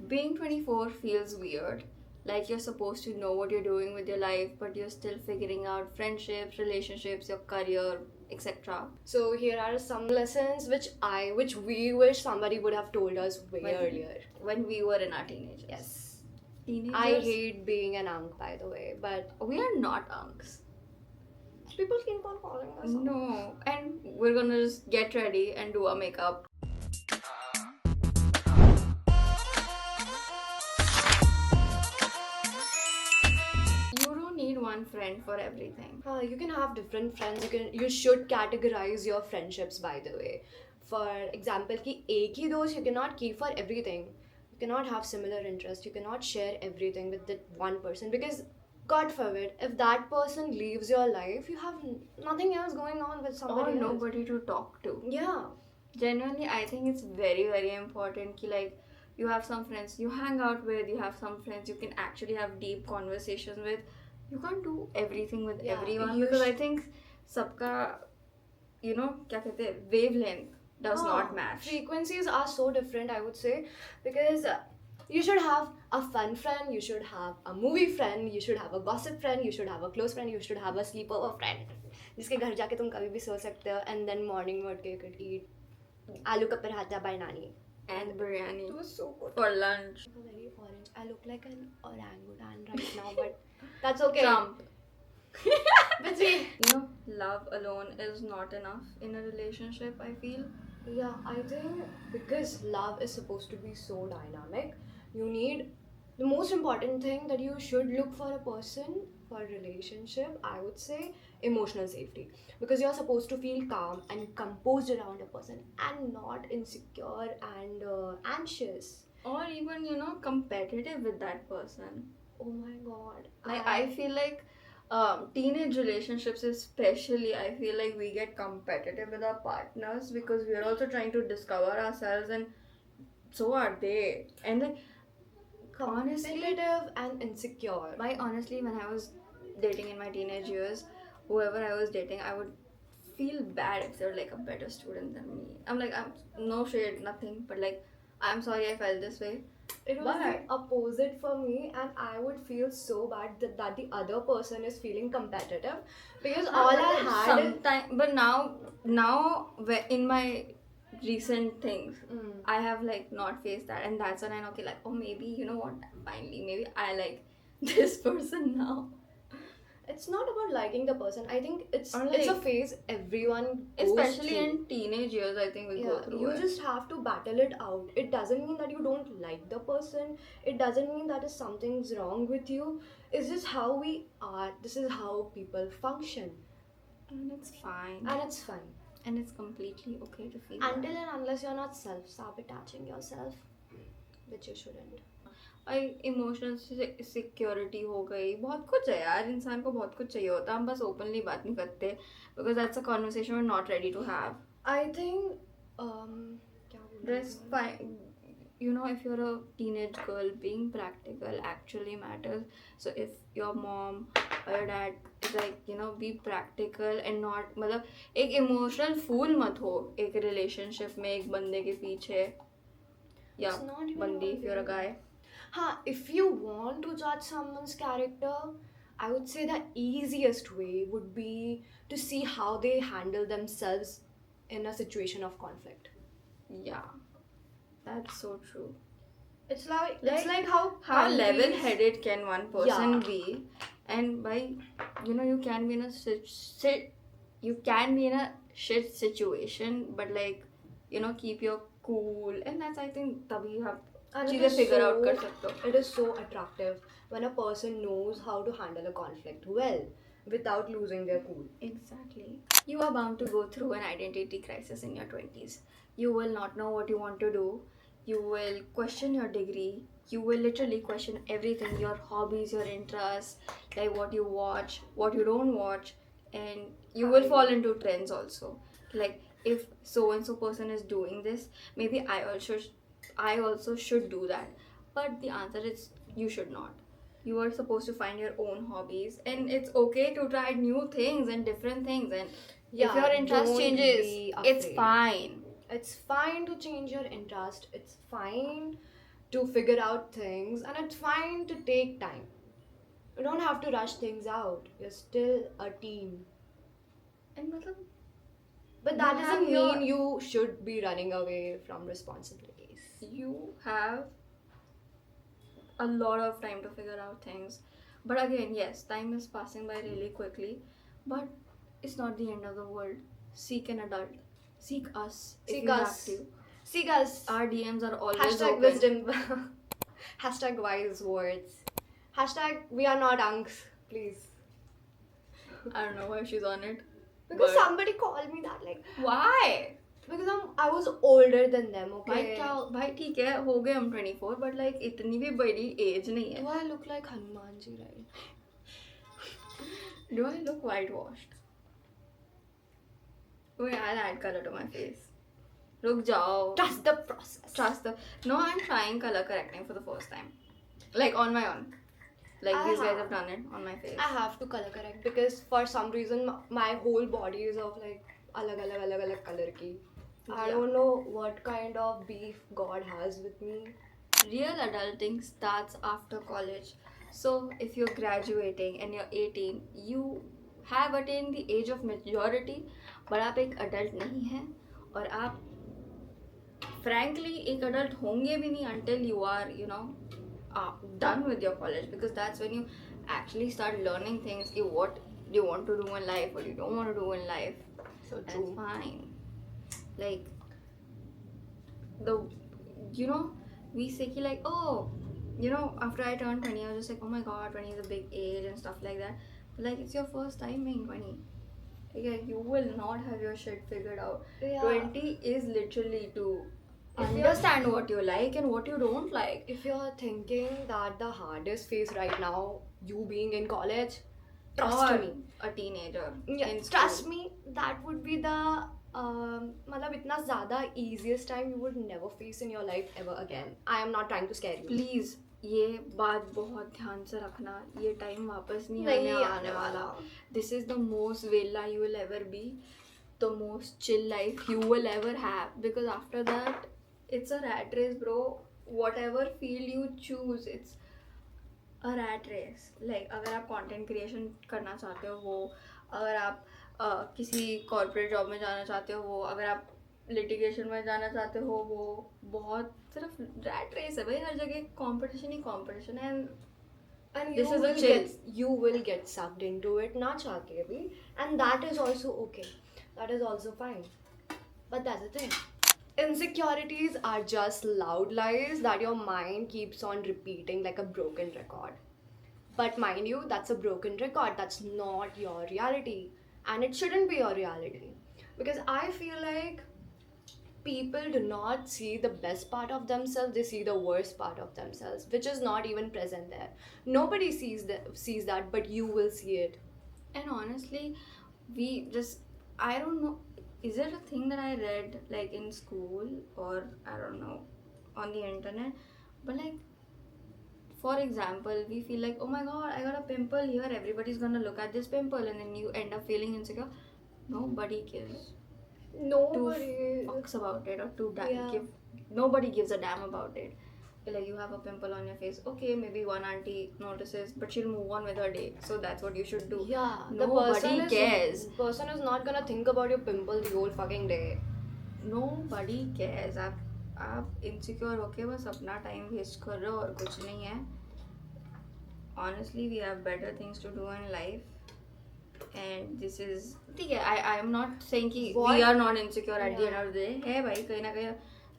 being 24 feels weird. Like you're supposed to know what you're doing with your life, but you're still figuring out friendships, relationships, your career, etc. So here are some lessons which we wish somebody would have told us way When- earlier. When we were in our teenagers. Yes. Teenagers. I hate being an unk, by the way, but We are not unks. people keep on calling us unks. No. And we're gonna just get ready and do our makeup. You don't need one friend for everything. You can have different friends. You should categorize your friendships, by the way. For example, कि एक ही दोस्त you cannot keep for everything. You cannot have similar interests. You cannot share everything with that one person because God forbid, if that person leaves your life, you have nothing else going on with Or somebody else. nobody to talk to. Yeah. Genuinely, I think it's very, very important ki like you have some friends you hang out with, you have some friends you can actually have deep conversations with. You can't do everything with Yeah, everyone you because I think सबका क्या कहते हैं wavelength does not match. Frequencies are so different, I would say, because you should have a fun friend, you should have a movie friend, you should have a gossip friend, you should have a close friend, you should have a sleepover friend जिसके घर जाके तुम कभी भी सो सकते हो and then morning में उठ के you could eat आलू का paratha by Nani. And biryani It was so good. for lunch. Very orange. I look like an orangutan right now, but that's okay. Trump. But see, Love alone is not enough in a relationship, I feel. yeah, I think because love is supposed to be so dynamic, you need the most important thing that you should look for a person for a relationship, I would say emotional safety. Because you're supposed to feel calm and composed around a person and not insecure and anxious. Or even, competitive with that person. Oh my god. Like, I feel like teenage relationships especially, I feel like we get competitive with our partners because we are also trying to discover ourselves and so are they. And like, honestly, competitive and insecure. honestly, when I was dating in my teenage years, whoever I was dating, I would feel bad if they're like a better student than me. I'm like, I'm no shade, nothing, but like, I'm sorry I felt this way. It was But- the opposite for me, and I would feel so bad that the other person is feeling competitive because all I had. Sometime, but now in my recent things, I have like not faced that, and that's when I know, okay, like, oh, maybe you know what, finally, maybe I like this person now. It's not about liking the person. I think it's Or it's a like- phase everyone goes Especially through. in teenage years, I think we go Yeah, through you it. just have to battle it out. It doesn't mean that you don't like the person. It doesn't mean that is something's wrong with you. It's just how we are. This is how people function, And it's fine, and it's fun. and it's completely okay to feel Until that. and unless you're not self-sabotaging yourself, which you shouldn't. Emotional security हो गई, बहुत कुछ है यार, इंसान को बहुत कुछ चाहिए होता है, हम बस ओपनली बात नहीं करते because that's a conversation we are not ready to have. I think क्या बोलूं That's मैं? fine. If you're a teenage girl, being practical actually matters. So if your mom or your dad is like, be practical and not, मतलब एक emotional fool मत हो एक relationship में एक बंदे के पीछे, या It's not even बंदी about if you're a being- guy. If you want to judge someone's character, I would say the easiest way would be to see how they handle themselves in a situation of conflict. Yeah, that's so true. It's like Like, it's like how How countries- level-headed can one person Yeah. be? And by, you can be in a you can be in a shit situation, but like, keep your cool, and that's, I think, तभी आप And it चीजें is figure out so- कर सकते हो. It is so attractive when a person knows how to handle a conflict well without losing their cool. Exactly. You are bound to go through an identity crisis in your 20s. You will not know what you want to do. You will question your degree. You will literally question everything, your hobbies, your interests, like what you watch, what you don't watch, and you will fall into trends also. Like, if so and so person is doing this, maybe I also should do that. But the answer is you should not. You are supposed to find your own hobbies, and it's okay to try new things and different things, and if your interest don't changes, be it's afraid. fine. It's fine to change your interest. It's fine to figure out things, and it's fine to take time. You don't have to rush things out. You're still a teen. And मतलब, But that You doesn't have your- mean you should be running away from responsibilities. you have a lot of time to figure out things. But again, yes, time is passing by really quickly, but it's not the end of the world. Seek an adult. Seek us if Seek you us. have to. Seek us. Our DMs are always Hashtag open. wisdom. Hashtag wise words. Hashtag we are not unks. Please. I don't know why she's on it. Because But- somebody called me that, like, Why? because I was older than them, भाई okay? क्या भाई ठीक है हो गए हम 24 but like इतनी भी बड़ी एज नहीं है. Do I look like Hanuman ji, right? Do I look whitewashed? Wait, I'll add color to my face. रुक जाओ. Trust the process. Trust the. No, I'm trying color correcting for the first time. Like on my own. Like these guys have done it on my face. I have to color correct because for some reason my whole body is of like alag color ki. I Yeah. don't know what kind of beef God has with me. Real adulting starts after college. So if you're graduating and you're 18, you have attained the age of majority, but आप एक adult नहीं हैं और आप frankly एक adult होंगे भी नहीं until you are, you know, done with your college, because that's when you actually start learning things. कि what do you want to do in life, what you don't want to do in life. So That's fine. Like the, you know, we say ki like, oh, you know, after I turned 20, I was just like, oh my god, 20 is a big age and stuff like that. But like, it's your first time being 20. Okay, you will not have your shit figured out. Yeah. 20 is literally to If you're- understand what you like and what you don't like. If you're thinking that the hardest phase right now, you being in college, trust Or me. a teenager. Yeah, in trust school. me, that would be the मतलब इतना ज़्यादा easiest time you would never face in your life ever again. I am not trying to scare you. Please ये बात बहुत ध्यान से रखना, ये टाइम वापस नहीं नहीं आने आने वाला. वाला. This is the most villa you will ever be, the most chill life you will ever have, because after that it's a rat race, bro. Whatever field you choose, it's a rat race. Like अगर आप content creation करना चाहते हो वो, अगर आप किसी corporate job में जाना चाहते हो वो, अगर आप litigation में जाना चाहते हो वो, बहुत सिर्फ rat race है भाई. हर जगह competition ही competition है. And This you is a will chill. you will get sucked into it ना चाह के भी, and that is also okay. That is also fine. But that's the thing. Insecurities are just loud lies that your mind keeps on repeating like a broken record. But mind you, that's a broken record. That's not your reality. And it shouldn't be your reality. Because I feel like people do not see the best part of themselves, they see the worst part of themselves, which is not even present there. Nobody sees that, but you will see it. And honestly, we just, I don't know, is it a thing that I read like in school or I don't know, on the internet? But like, for example, we feel like, oh my god, I got a pimple here, everybody's gonna look at this pimple, and then you end up feeling insecure. Nobody gives Nobody. fucks about it, or Yeah. nobody gives a damn about it. Like, you have a pimple on your face, okay, maybe one auntie notices, but she'll move on with her day, so that's what you should do. Yeah, Nobody cares. The person is not gonna think about your pimple the whole fucking day. Nobody cares. आप insecure होके बस अपना time waste कर रहे हो और कुछ नहीं है. Honestly, we have better things to do in life. And this is, ठीक है, I am not saying कि we What? are not insecure at the Yeah. end of the day. है भाई, कहीं ना कहीं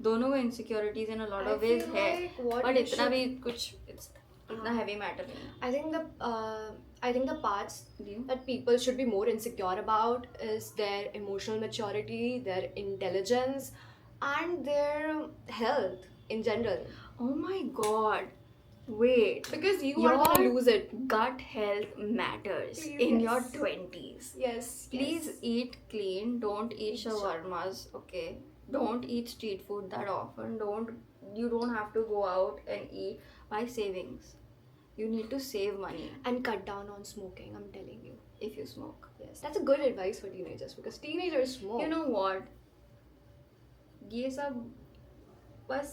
दोनों को insecurities in a lot I of ways feel है. like what But you इतना should- भी कुछ इतना heavy matter नहीं है. I think the parts You? that people should be more insecure about is their emotional maturity, their intelligence, and their health in general. Oh my god. Wait. Because you Your are gonna lose it. gut health matters in your Yes. 20s. Yes. Please eat clean. Don't eat Eat shawarmas. Okay. Don't eat street food that often. You don't have to go out and eat. Buy savings. You need to save money And cut down on smoking. I'm telling you. if you smoke. Yes, that's a good advice for teenagers because teenagers smoke. You know what? ये सब बस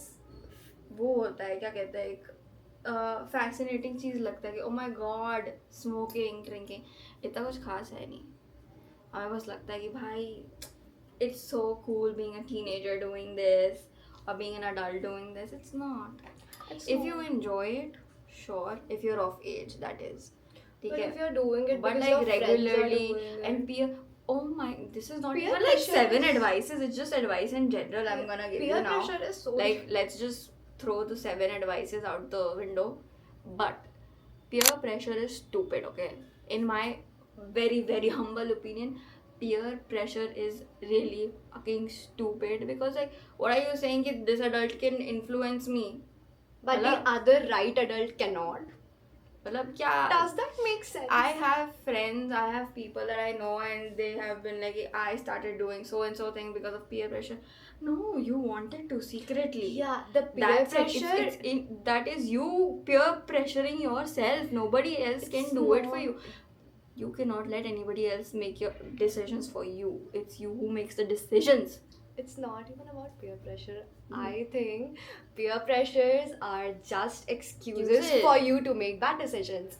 वो होता है, क्या कहते हैं, एक फैसिनेटिंग चीज़ लगता है कि oh my God, smoking drinking इतना कुछ खास है नहीं. हमें बस लगता है कि भाई it's so cool being a teenager doing this or being an adult doing this. It's not. It's If you not. enjoy it, sure. If you're of age, that is. ठीक But है. if you're doing it But because like your friends are regularly doing and it, peer. Oh my! This is not Peer even like pressure 7 is- advices. It's just advice in general. I'm gonna give peer you now. pressure is so Like let's just throw the 7 advices out the window. But peer pressure is stupid. Okay, in my very very humble opinion, peer pressure is really fucking stupid because like what are you saying that this adult can influence me? but the मतलब- other right adult cannot. मतलब क्या? Does that make sense? I have friends, I have people that I know, and they have been like, I started doing so and so thing because of peer pressure. No, you wanted to secretly. Yeah, the peer That's pressure. that is you peer pressuring yourself. Nobody else can It's do it for not- you. You cannot let anybody else make your decisions for you. It's you who makes the decisions. It's not even about peer pressure. Hmm. I think peer pressures are just excuses Excuses. for you to make bad decisions.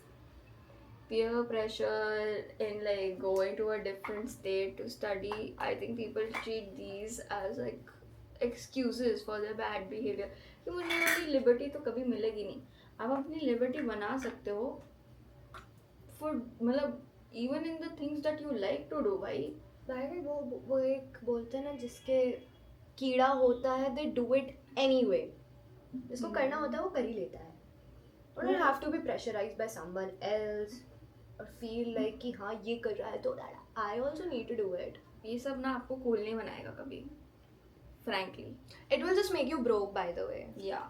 Peer pressure in like going to a different state to study, I think people treat these as like excuses for their bad behavior. कि मुझे मेरी liberty तो कभी मिलेगी नहीं. आप अपनी liberty बना सकते हो for मतलब even in the things that you like to do भाई. भाई वो एक बोलते हैं ना जिसके कीड़ा होता है they do it anyway. जिसको करना होता है वो कर ही लेता है. You don't have to be pressurized by someone else or feel like कि हाँ ये कर रहा है तो that I also need to do it. ये सब ना आपको cool नहीं बनाएगा कभी. Frankly. It will just make you broke, by the way. Yeah.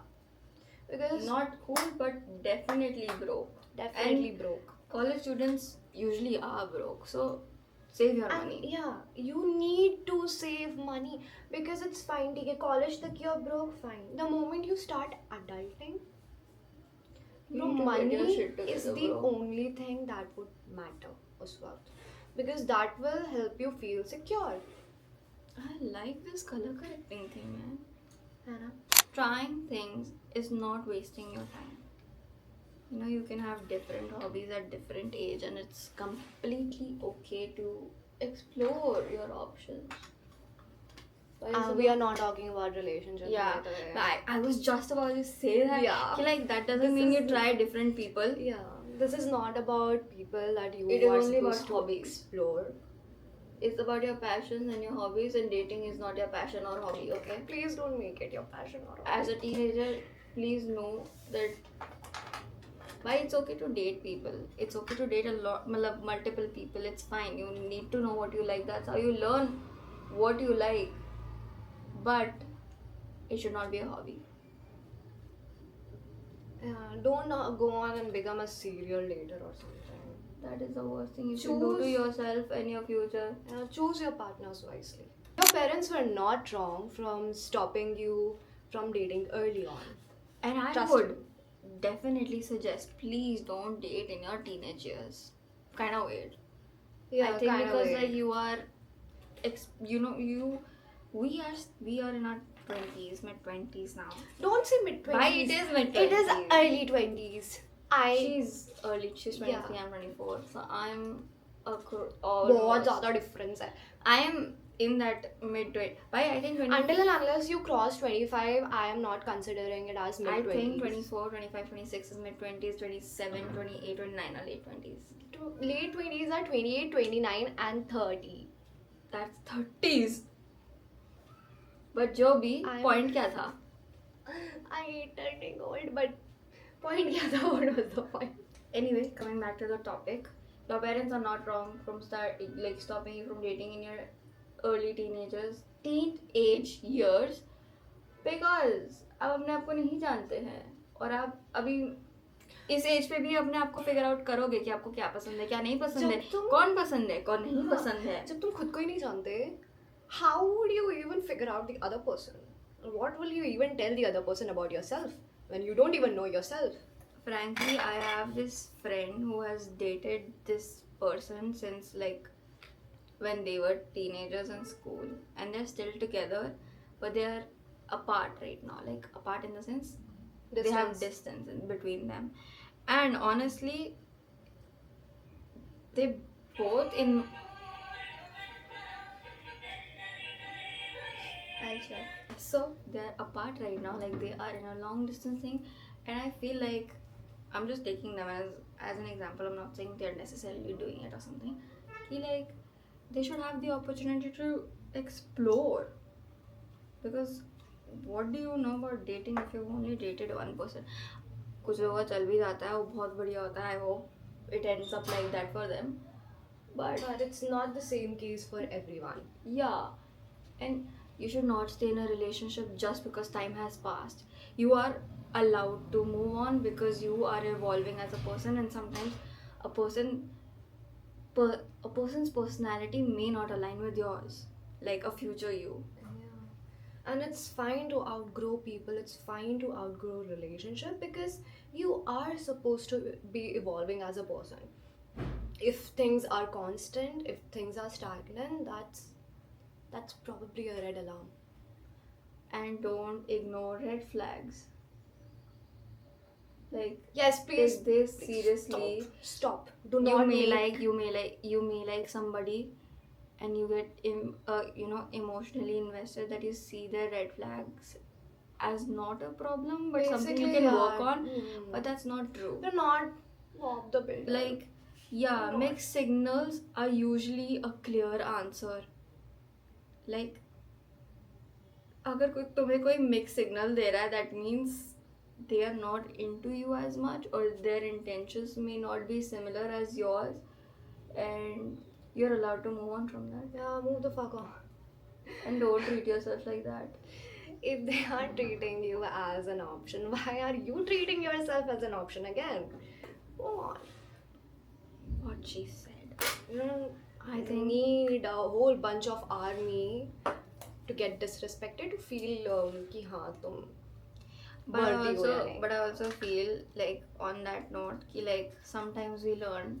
Because Not cool but definitely broke. definitely And broke. college students usually are broke, so save your And money. yeah, you need to save money because it's fine. ठीक है, college तक you're broke, fine. The moment you start adulting, You bro, need to get money your shit is together, the bro. only thing that would matter उस वक्त, because that will help you feel secure. I like this color correcting thing, man. है ना? Trying things is not wasting your time. You know, you can have different hobbies at different age, and it's completely okay to explore your options. But it's We are about- not talking about relationships. Yeah, by the way. I was just about to say that. Yeah. कि like that doesn't This mean is- you try different people. Yeah, this is not about people that you It is are only supposed about to hobbies. explore. It's about your passions and your hobbies, and dating is not your passion or hobby. Okay. Please don't make it your passion or As a teenager, please know that why it's okay to date people. It's okay to date a lot, multiple people. It's fine. You need to know what you like. That's how you learn what you like. But it should not be a hobby. don't go on and become a serial dater or something. That is the worst thing you can do to Choose- yourself and your future. Choose your partners wisely. Your parents were not wrong from stopping you from dating early on. And I Trust would definitely suggest, please don't date in your teenage years. Kind of weird. I think kinda because weird. like you are, we are in our 20s, mid 20s now. Don't say mid 20s. Why it is mid It is 20s. early 20s. She's early. She's 23. Yeah. I'm 24. So I'm बहुत almost. ज़्यादा difference है. I am in that mid 20. Why I think 20. Until and unless you cross 25, I am not considering it as mid 20s. I think 24, 25, 26 is mid 20s. 27, 28, 29 are late 20s. Late 20s are 28, 29 and 30. That's 30s. But जो भी I'm- point क्या था? I hate turning old, but point क्या था? What was the point? Anyway, coming back to the topic, your parents are not wrong from stopping you from dating in your early teenage years, because आप अपने आप को नहीं जानते हैं और आप अभी इस एज पे भी अपने आप को फिगर आउट करोगे कि आपको क्या पसंद है, क्या नहीं पसंद है, जब तुम- कौन पसंद है, कौन नहीं हाँ, पसंद है. जब तुम खुद को ही नहीं जानते, how would you even figure out the other person? What will you even tell the other person about yourself when you don't even know yourself? Frankly, I have this friend who has dated this person since like when they were teenagers in school, and they're still together, but they are apart right now. Like apart in the sense they have Distance. distance in between them. And honestly, they both in I'll check. So they're apart right now, like they are in a long distance thing, and I feel like I'm just taking them as an example. I'm not saying they're necessarily doing it or something. Ki like they should have the opportunity to explore, because what do you know about dating if you've only dated one person? कुछ लोगों का चल भी जाता है, वो बहुत बढ़िया होता है. I hope it ends up like that for them. But it's not the same case for everyone. Yeah, and you should not stay in a relationship just because time has passed. You are allowed to move on because you are evolving as a person, and sometimes a a person's personality may not align with yours, like a future you. Yeah. And it's fine to outgrow people, it's fine to outgrow relationship because you are supposed to be evolving as a person. If things are constant, if things are stagnant, that's probably a red alarm. And don't ignore red flags. Like Yes, please. they please seriously. Stop. Do You not may make you may like somebody, and you get emotionally invested, that you see their red flags as not a problem but something you Basically, can work yeah. on. But that's not true. Do not rob the builder. Like, yeah, No. mixed signals are usually a clear answer. Like, अगर कोई तुम्हें कोई mixed signal दे रहा है, that means they are not into you as much, or their intentions may not be similar as yours, and you're allowed to move on from that. Yeah, move the fuck on. And don't treat yourself like that. If they are treating you as an option, why are you treating yourself as an option again? Come on. What she said. You don't I think need a whole bunch of army to get disrespected to feel कि हाँ तुम worthy हो या नहीं. but I also feel like on that note कि like sometimes we learn.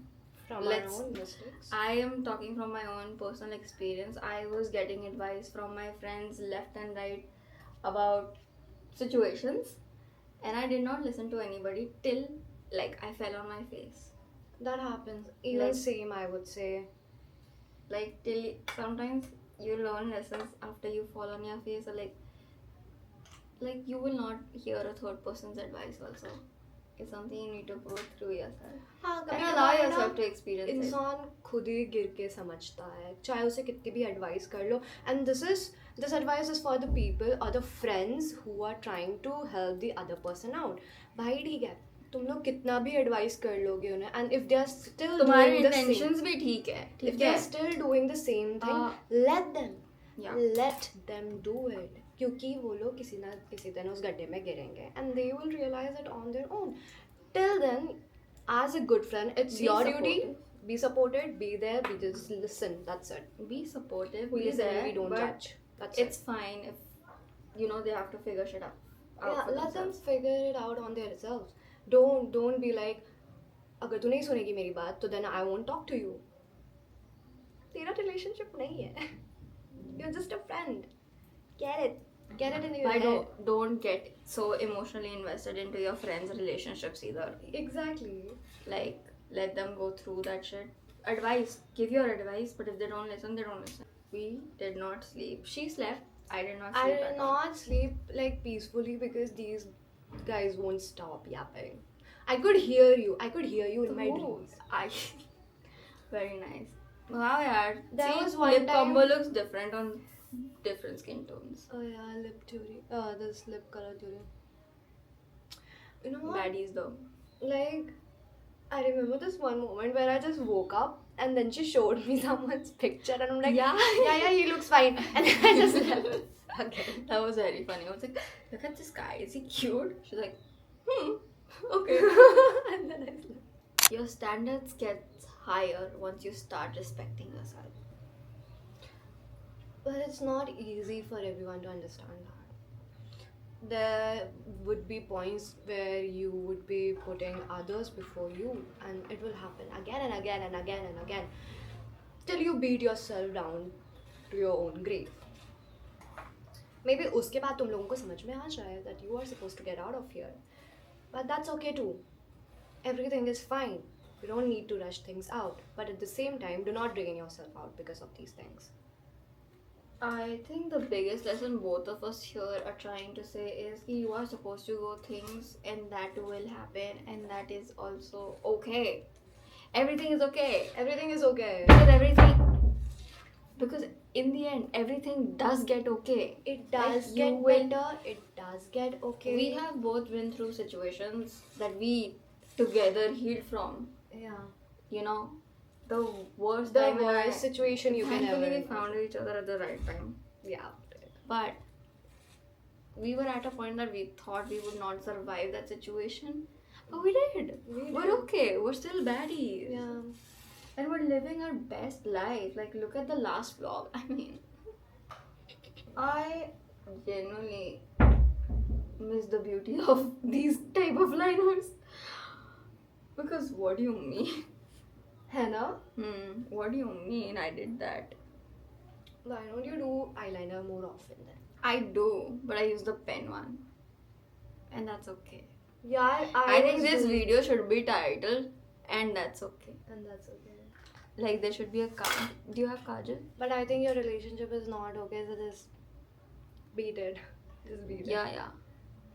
From let's- our own mistakes. I am talking from my own personal experience. I was getting advice from my friends left and right about situations, and I did not listen to anybody till like I fell on my face. That happens. Even Like- same, I would say. Like till sometimes you learn lessons after you fall on your face, or like you will not hear a third person's advice also. It's something you need to go through yourself. हाँ And कभी allow कभार yourself ना to experience it. इंसान खुद ही गिर के समझता है, चाहे उसे कितनी भी एडवाइस कर लो. And this advice is for the people or the friends who are trying to help the other person out. भाई ठीक है, तुम लोग कितना भी एडवाइस कर लोगे उन्हें, and if they are still तुम्हारे doing the same, intentions भी ठीक है, if ठीक they है. are still doing the same thing, let them. Yeah. Let them do it. क्योंकि वो लोग किसी ना किसी दिन उस गड्ढे में गिरेंगे, and they will realize it on their own. Till then, as a good friend, it's Be your supportive. duty. Be supported, be there, be just listen. That's it. Be supportive. We Be listen, there, we don't but judge. That's it's fine if they have to figure shit out. Yeah, for let them themselves. figure it out on themselves. Don't be like, अगर तू नहीं सुनेगी मेरी बात, तो then I won't talk to you. तेरा relationship नहीं है. You're just a friend. Get it. Get it in your Why head. don't get so emotionally invested into your friends' relationships either. Exactly. Like, let them go through that shit. Advice. Give your advice, but if they don't listen, they don't listen. We did not sleep. She slept. I did not I sleep. did at all. not sleep like peacefully because these guys won't stop yapping. I could hear you. I could hear you in my Oh, dreams. Very nice. Wow, yaar. There See, was one lip time- combo looks different on different skin tones. Oh yeah, lip theory. This lip color theory. You know what? Baddies though. Like, I remember this one moment where I just woke up and then she showed me someone's picture and I'm like, Yeah. yeah, he looks fine. And then I just left again. That was very funny. I was like, look at this guy. Is he cute? She's like, okay. And then I slept. Your standards get higher once you start respecting yourself. But it's not easy for everyone to understand that. There would be points where you would be putting others before you, and it will happen again and again and again and again till you beat yourself down to your own grave. Maybe उसके बाद तुम लोगों को समझ में आ जाए that you are supposed to get out of here. But that's okay too. Everything is fine. You don't need to rush things out. But at the same time, do not drain yourself out because of these things. I think the biggest lesson both of us here are trying to say is कि you are supposed to go things and that will happen and that is also okay. Everything is okay. Everything is okay. Because in the end everything does get okay. It does Like, get you will- better. It does get okay. We have both been through situations that we together healed from. Yeah. You know, the worst The time when worst situation you can thankfully ever. we found each other at the right time. Yeah. But we were at a point that we thought we would not survive that situation. But we did. We We're did. okay. We're still baddies. Yeah. And we're living our best life. Like, look at the last vlog. I mean, I genuinely miss the beauty of these type of liners. Because what do you mean? Hannah, What do you mean I did that? why don't you do eyeliner more often then? I do, but I use the pen one. And that's okay. Yeah, I think was this doing- video should be titled and that's okay. And that's okay. Like there should be a kajal. Do you have kajal? But I think your relationship is not okay, so just beat it. Just beat it. Yeah, yeah.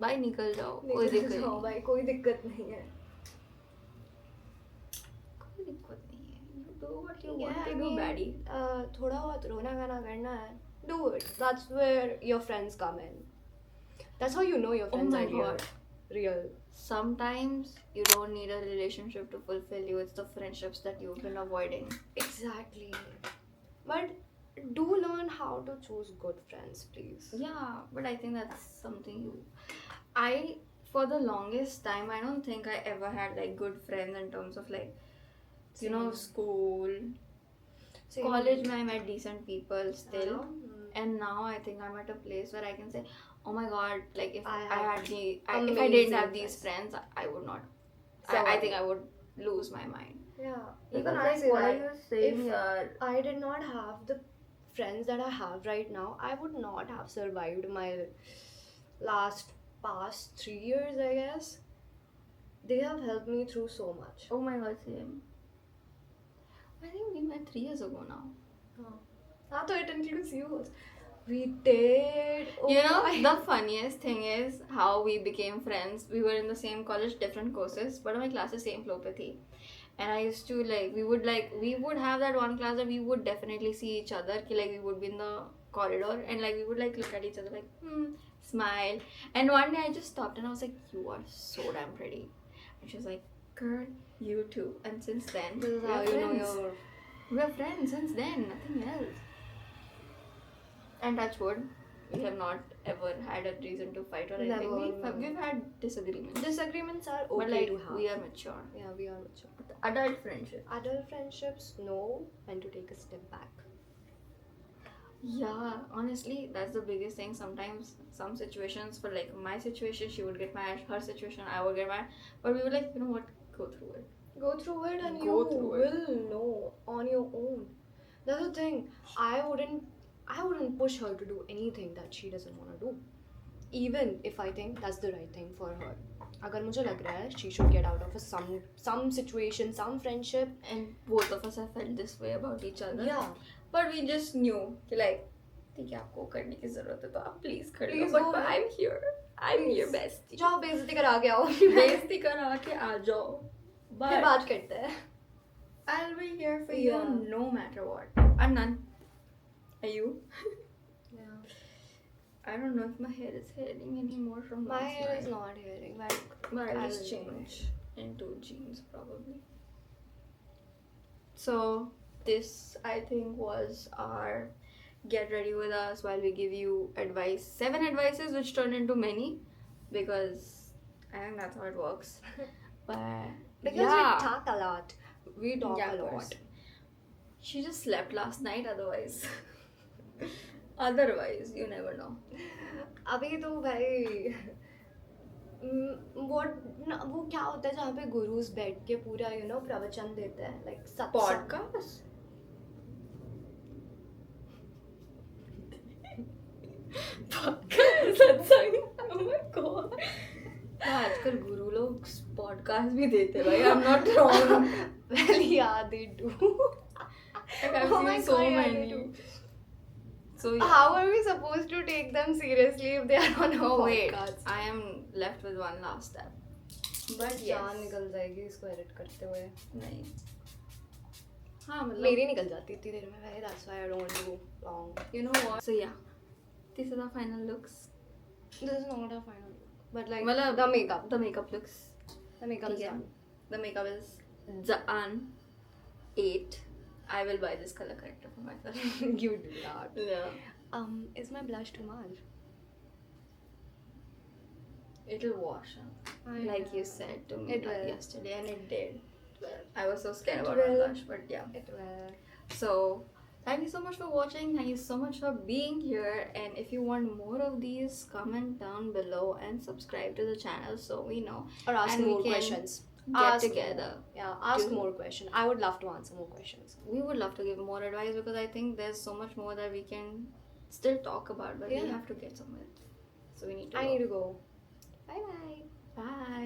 Bye, निकल जाओ. कोई निकल दिक्कत जाओ नहीं. भाई, कोई दिक्कत नहीं है. कोई दिक्कत नहीं है. You do what you Yeah, want I to do, mean, baddie. थोड़ा बहुत रोना गाना करना है. Do it. That's where your friends come in. That's how you know your Oh friends my are real. God. Real. Sometimes you don't need a relationship to fulfill you. It's the friendships that you've been avoiding. Exactly. But do learn how to choose good friends, please. Yeah, but I think that's something you. For the longest time, I don't think I ever had like good friends in terms of like, you know, Same. school. Same. College, I met decent people still. Mm. And now I think I'm at a place where I can say, oh my god, like if I I have had if I amazing didn't have these friends, I would not. I Survive. think I would lose my mind. Yeah. Because, Even I like, say what that. are you saying, If yaar? I did not have the friends that I have right now, I would not have survived my past 3 years, I guess. They have helped me through so much. Oh my god, same. I think we met 3 years ago now. I thought it includes you. We did. Oh You know, my- the funniest thing is how we became friends. We were in the same college, different courses, but my class is same floor pe thi. And I used to we would have that one class that we would definitely see each other. Ki, we would be in the corridor and we would look at each other smile. And one day I just stopped and I was like, you are so damn pretty. And she was like, girl, you too. And since then, This is we how are you know friends. you're. We're friends since then, nothing else. And touch wood, we have not ever had a reason to fight or anything. Never. We've had disagreements. Disagreements are okay But to have. we are mature. Yeah, we are mature. Adult friendship. Adult friendships know when to take a step back. Yeah, honestly, that's the biggest thing. Sometimes, some situations, for my situation, she would get mad. Her situation, I would get mad. But we were like, you know what? Go through it. Go through it and Go you through it. will know on your own. That's the thing. I wouldn't push her to do anything that she doesn't want to do. Even if I think that's the right thing for her. अगर मुझे लग रहा है she should get out of some situation, some friendship. And both of us have felt this way about each other. Yeah. But we just knew कि ठीक है आपको करने की जरूरत है तो आप प्लीज कर लो. Please But go ahead. I'm here. I'm Please. your bestie. जाओ बेइज्जती करा के आओ. बेइज्जती करा के आ जाओ. फिर But बात करते हैं. I'll be here for Yeah. you no matter what. I'm none. Are you? Yeah. I don't know if my hair is hairing anymore from My last hair is night. not hairing. Like, But I'll I'll just do it. change into jeans probably. So this I think was our get ready with us while we give you advice. 7 advices which turned into many because I think that's how it works. But because yeah. we talk a lot. We talk Yeah, a of lot. course. She just slept last night otherwise. Otherwise, you never know. अभी तो भाई वो क्या होता है जहाँ पे गुरुज बैठ के पूरा प्रवचन देते हैं like Podcast? Podcast? Oh my god. आजकल गुरु लोग लोग podcast भी देते भाई. I'm not wrong. Well, yeah, they do. Like I've Oh my seen so God, yeah, they many. do. So yeah. How are we supposed to take them seriously if they are on a Oh wait, podcast? I am left with one last step. But जान yes. निकल जाएगी इसको edit करते हुए. नहीं. हाँ मतलब. मेरी निकल जाती इतनी देर में भाई. That's why I don't do long. You know what? So yeah, these are the final looks. This is not a final look, but like मतलब the makeup. The makeup looks. The makeup is ठीक है. done. The makeup is done. 8. I will buy this color corrector for myself. You do that. Yeah. Is my blush too much? It'll wash up. Like you said to me It will. yesterday, and it did. I was so scared It about my will. blush, but yeah. It will. So, thank you so much for watching. Thank you so much for being here. And if you want more of these, comment down below and subscribe to the channel so we know. Or ask And we more can questions. Get Ask together. more. Yeah, ask to- more questions. I would love to answer more questions. We would love to give more advice because I think there's so much more that we can still talk about, but we Yeah. have to get somewhere. So we need to I go. need to go. Bye bye. Bye.